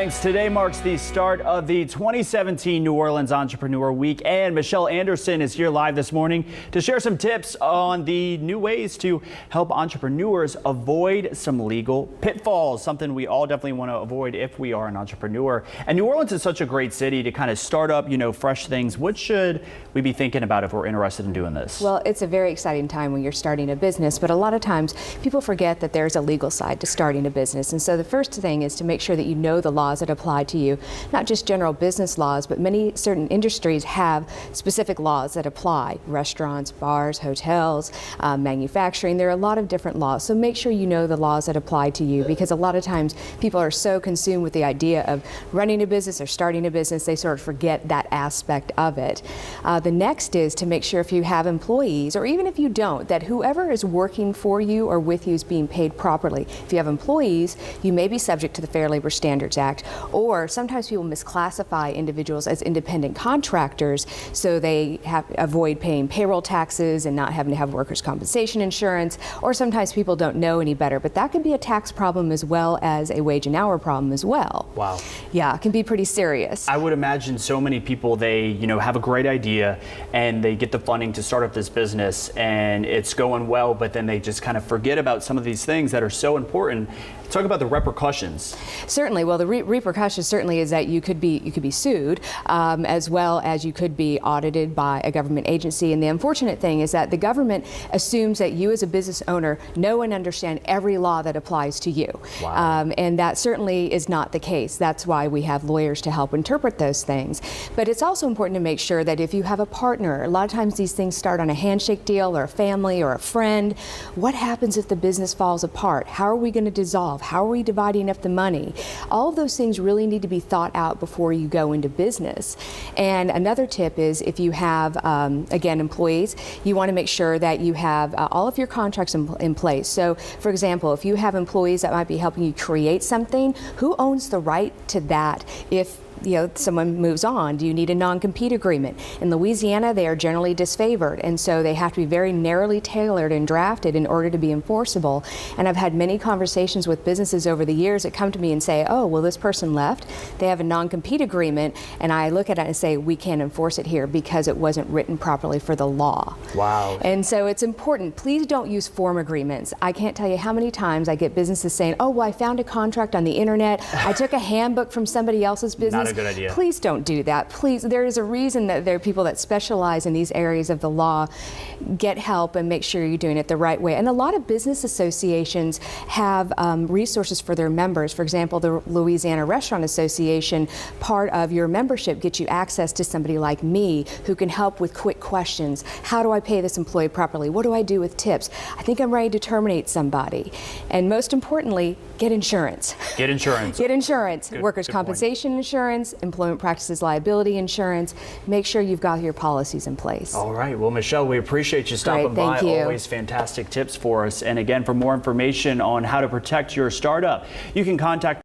Thanks. Today marks the start of the 2017 New Orleans Entrepreneur Week, and Michelle Anderson is here live this morning to share some tips on the new ways to help entrepreneurs avoid some legal pitfalls, something we all definitely want to avoid if we are an entrepreneur. And New Orleans is such a great city to kind of start up, fresh things. What should we be thinking about if we're interested in doing this? Well, it's a very exciting time when you're starting a business, but a lot of times people forget that there's a legal side to starting a business. And so the first thing is to make sure that you know the laws that apply to you, not just general business laws, but many certain industries have specific laws that apply. Restaurants, bars, hotels, manufacturing, there are a lot of different laws. So make sure you know the laws that apply to you, because a lot of times people are so consumed with the idea of running a business or starting a business, they sort of forget that aspect of it. The next is to make sure if you have employees, or even if you don't, that whoever is working for you or with you is being paid properly. If you have employees, you may be subject to the Fair Labor Standards Act, or sometimes people misclassify individuals as independent contractors, so they avoid paying payroll taxes and not having to have workers' compensation insurance, or sometimes people don't know any better, but that can be a tax problem as well as a wage and hour problem as well. Wow. Yeah, it can be pretty serious. I would imagine so many people, they have a great idea and they get the funding to start up this business and it's going well, but then they just kind of forget about some of these things that are so important. Talk about the repercussions. Certainly. Well, the repercussions certainly is that you could be sued, as well as you could be audited by a government agency. And the unfortunate thing is that the government assumes that you as a business owner know and understand every law that applies to you. Wow. And that certainly is not the case. That's why we have lawyers to help interpret those things. But it's also important to make sure that if you have a partner, a lot of times these things start on a handshake deal or a family or a friend. What happens if the business falls apart? How are we going to dissolve? How are we dividing up the money? All of those things really need to be thought out before you go into business. And another tip is if you have, again, employees, you want to make sure that you have all of your contracts in place. So, for example, if you have employees that might be helping you create something, who owns the right to that if someone moves on? Do you need a non-compete agreement? In Louisiana, they are generally disfavored, and so they have to be very narrowly tailored and drafted in order to be enforceable. And I've had many conversations with businesses over the years that come to me and say, oh, well, this person left, they have a non-compete agreement, and I look at it and say, we can't enforce it here because it wasn't written properly for the law. Wow. And so it's important. Please don't use form agreements. I can't tell you how many times I get businesses saying, oh, well, I found a contract on the internet, I took a handbook from somebody else's business. Not a good idea. Please don't do that. Please, there is a reason that there are people that specialize in these areas of the law. Get help and make sure you're doing it the right way. And a lot of business associations have resources for their members. For example, the Louisiana Restaurant Association, part of your membership gets you access to somebody like me who can help with quick questions. How do I pay this employee properly? What do I do with tips? I think I'm ready to terminate somebody. And most importantly, get insurance. Get insurance. Get insurance. Workers' good compensation insurance, employment practices liability insurance. Make sure you've got your policies in place. All right. Well, Michelle, we appreciate you stopping by. Thank you. Always fantastic tips for us. And again, for more information on how to protect your startup, you can contact